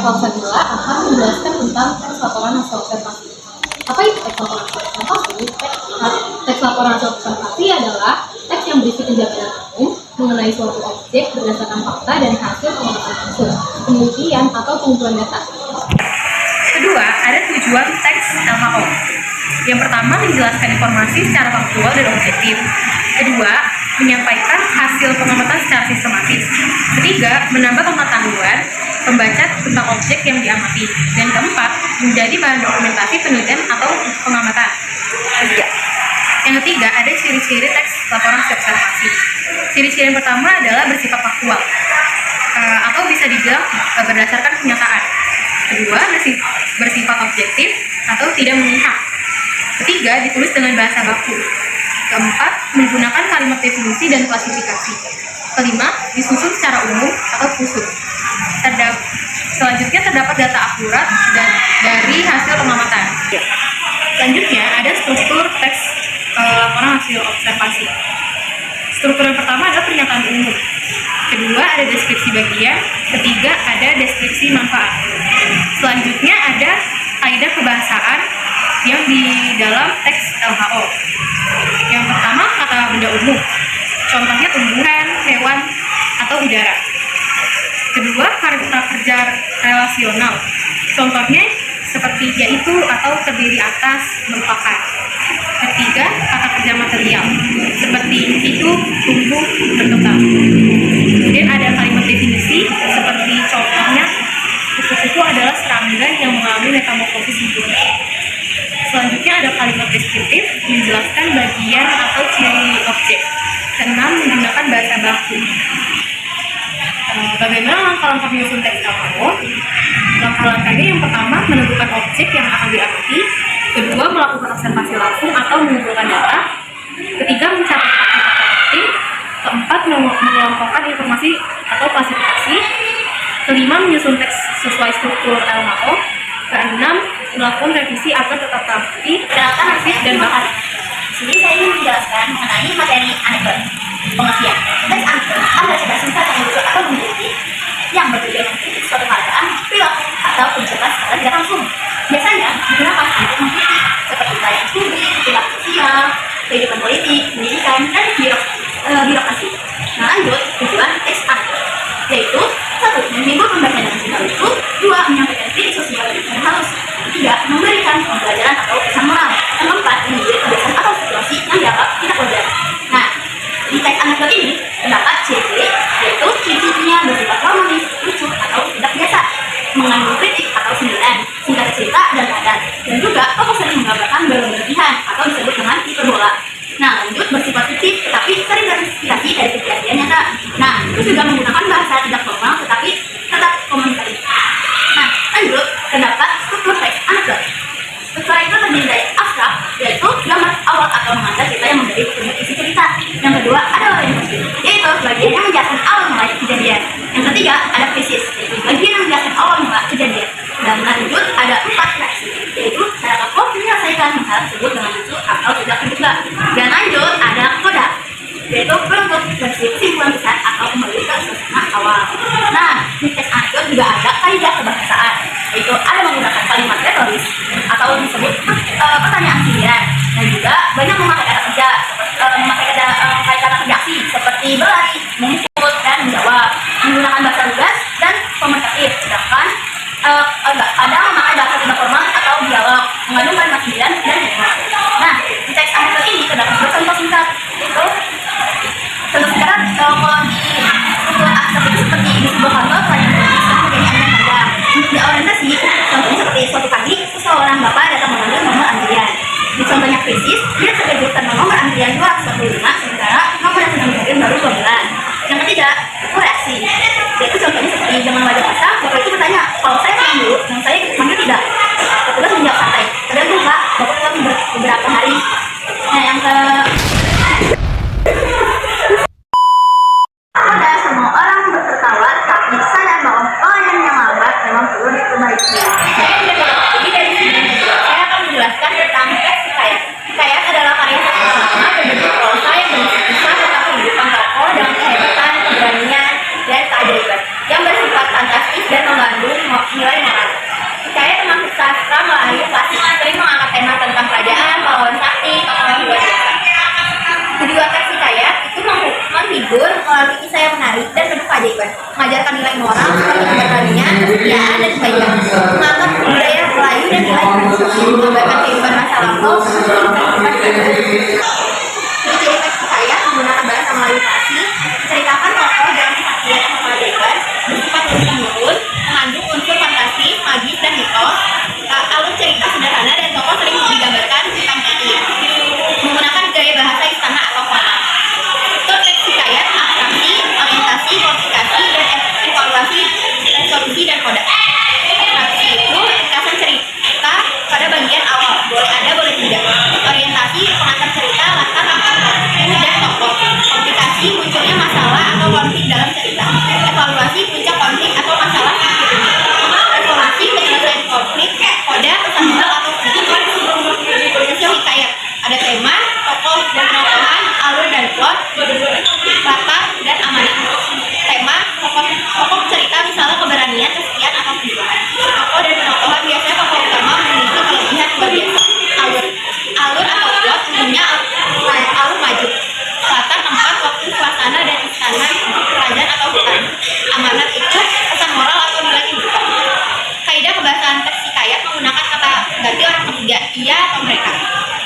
Klausa Gila akan menjelaskan tentang teks laporan hasil observasi. Apa itu teks laporan hasil observasi? Teks laporan hasil observasi adalah teks yang berisi penjelasan umum mengenai suatu objek berdasarkan fakta dan hasil pengamatan khusus, penelitian atau pengumpulan data. Kedua, ada tujuan teks LHO. Yang pertama, menjelaskan informasi secara faktual dan objektif. Kedua, menyampaikan hasil pengamatan secara sistematis. Ketiga, menambah pengetahuan pembaca tentang objek yang diamati. Dan keempat, menjadi bahan dokumentasi penelitian atau pengamatan. Yang ketiga, ada ciri-ciri teks laporan hasil observasi. Ciri-ciri yang pertama adalah bersifat faktual, atau bisa dibilang berdasarkan kenyataan. Kedua, bersifat objektif atau tidak memihak. Ketiga, ditulis dengan bahasa baku. Keempat, menggunakan kalimat definisi dan klasifikasi. Kelima, disusun secara umum atau khusus. Selanjutnya terdapat data akurat dari hasil pengamatan. Selanjutnya ada struktur teks laporan hasil observasi. Struktur yang pertama adalah pernyataan umum. Kedua, ada deskripsi bagian. Ketiga, ada deskripsi manfaat. Selanjutnya ada kaidah kebahasaan yang di dalam teks LHO. Yang pertama, kata benda umum. Contohnya tumbuhan, hewan, atau udara. Kedua, kata kerja relasional. Contohnya seperti yaitu atau terdiri atas, merupakan. Ketiga, kata kerja material. Seperti itu, tumbuh, berkembang. Kemudian ada kalimat definisi seperti contohnya kupu-kupu adalah serangga yang mengalami metamorfosis sempurna. Selanjutnya ada kalimat deskriptif menjelaskan bagian atau ciri objek. Keenam, menggunakan bahasa baku. Bagaimana langkah-langkah menyusun teks LHO? Langkah-langkahnya yang pertama, menentukan objek yang akan diamati. Kedua, melakukan observasi langsung atau mengumpulkan data. Ketiga, mencatat fakta penting. Keempat, mengelompokkan informasi atau klasifikasi. Kelima, menyusun teks sesuai struktur LHO. Keenam, melakukan revisi agar tetap rapi, Perkenalkan Arsis dan bahan. Di sini saya ingin menjelaskan mengenai materi anekdot. Pengertian. Teks anekdot adalah cerita singkat yang lucu atau meneliti yang bertujuan mengkritik suatu keadaan, perilaku, atau kebijakan secara tidak langsung. Biasanya digunakan untuk mengkritik seperti pelayanan publik, perilaku sosial, kehidupan politik, pendidikan, dan birokrasi. Nah, lanjut tujuan teks anekdot, yaitu satu, menghibur pembaca dengan cerita lucu. Dua, menyampaikan kritik sosial dan halus. Tiga, memberikan pembelajaran atau pesan moral. Keempat, menunjukkan kebiasaan atau situasi yang dianggap tidak wajar. Nah, di teks anekdot ini terdapat ciri-ciri, yaitu ciri-cirinya bersifat harmonis, lucu, atau tidak biasa, mengandung kritik atau sindiran, singkat cerita dan padat, dan juga tokoh sering menggambarkan berlebihan atau disebut dengan hiperbola. Nah, lanjut bersifat fiktif tetapi sering terinspirasi dari kejadian nyata. Nah, itu juga menggunakan bahasa tidak formal tetapi tetap komunikatif. Nah, lanjut terdapat struktur teks anekdot. Struktur itu terdiri dari abstrak, yaitu gambar awal atau mengantar cerita yang menjadi petunjuk isi cerita. Yang kedua ada orientasi, yaitu bagian yang menjelaskan awal mulai kejadian. Yang ketiga ada krisis, yaitu bagian yang menjelaskan awal mulai kejadian. Dan lanjut ada empat reaksi, yaitu cara tokoh menyelesaikan masalah tersebut dengan lucu atau tidak terduga. Dan lanjut ada koda, yaitu bentuk versi kesimpulan besar atau kembali ke suasana awal. Nah, di teks anekdot juga ada kaidah kebahasaan, yaitu ada menggunakan kalimat retoris atau disebut pertanyaan sindiran, dan juga banyak memakai kata kerja memakai kata kerja aksi seperti berlari, memukul, dan menjawab, menggunakan bahasa lugas dan komunikatif. Sedangkan ada memakai bahasa tidak formal atau dialog, mengandung kalimat sindiran dan humor. Nah, di teks anekdot ini terdapat contoh singkat, yaitu contoh singkat kalau di struktur abstrak itu seperti di sebuah kantor pelayanan publik sama menjadi antrian panjang. Di orientasi, contohnya seperti suatu pagi seseorang bapak datang mengambil nomor antrian. Di contohnya krisis, dia terkejut karena nomor antrian 245 sementara nomor yang sedang diambil baru 12. Yang ketiga, itu reaksi, yaitu contohnya seperti zaman wajah pasang, bapak itu bertanya, kalau saya pulang dulu, yang saya manggil tidak. Petugas menjawab santai, tergantung pak, bapak pulang beberapa hari. Nah, yang ke pada semua orang bertertawa, tapi sadar bahwa pelayan yang lambat memang perlu diperbaiki. Saya tidak mengetahui dari sini. Saya akan menjelaskan tentang teks hikayat. Hikayat adalah karya sastra lama berbentuk prosa yang berisi kisah tentang kehidupan tokoh dengan kehebatan, keberanian, dan keajaiban yang bersifat fantastis dan mengandung nilai keajaiban, mengajarkan nilai moral seperti keberanian, kesetiaan, dan kebaikan, mengangkat budaya Melayu dan nilai menggambarkan kehidupan masa lampau, ciri-ciri teks hikayat menggunakan bahasa Melayu fasih, menceritakan tokoh dalam kesaksian atau keajaiban, bersifat turun-temurun, mengandung unsur fantasi, magis, dan mitos, alur cerita sederhana dan tokoh sering digambarkan hitam putih, menggunakan gaya bahasa istana atau formal. Untuk teks hikayat, abstraksi, orientasi, kualifikasi, dan evaluasi, resolusi, dan kode. Abstraksi itu ringkasan cerita pada bagian awal, boleh ada, boleh tidak. Orientasi, pengantar cerita, latar, dan tokoh. Komplikasi, munculnya masalah atau konflik dalam cerita. Evaluasi, puncak konflik atau masalah berikutnya. Resolusi, penyelesaian konflik, kode, pesan moral atau kesimpulan. Hasil hikayat, ada tema, tokoh dan penokohan, alur dan plot, latar dan amanat. Tema, tokoh cerita misalnya keberanian, kesetiaan, atau kejujuran. Tokoh dan penokohan biasanya tokoh utama memiliki kelebihan luar biasa. Alur atau plot umumnya alur maju. Latar, tempat, waktu, suasana, dan istana, kerajaan atau hutan. Amanat itu pesan moral atau nilai kehidupan. Kaidah kebahasan teks hikayat menggunakan kata ganti orang ketiga, ia atau mereka.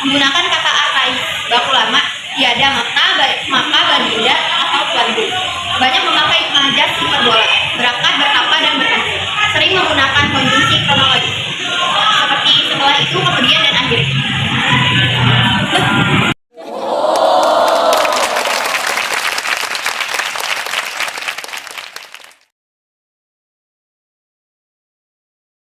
Menggunakan kata arkai, baku lama, tiada, makna,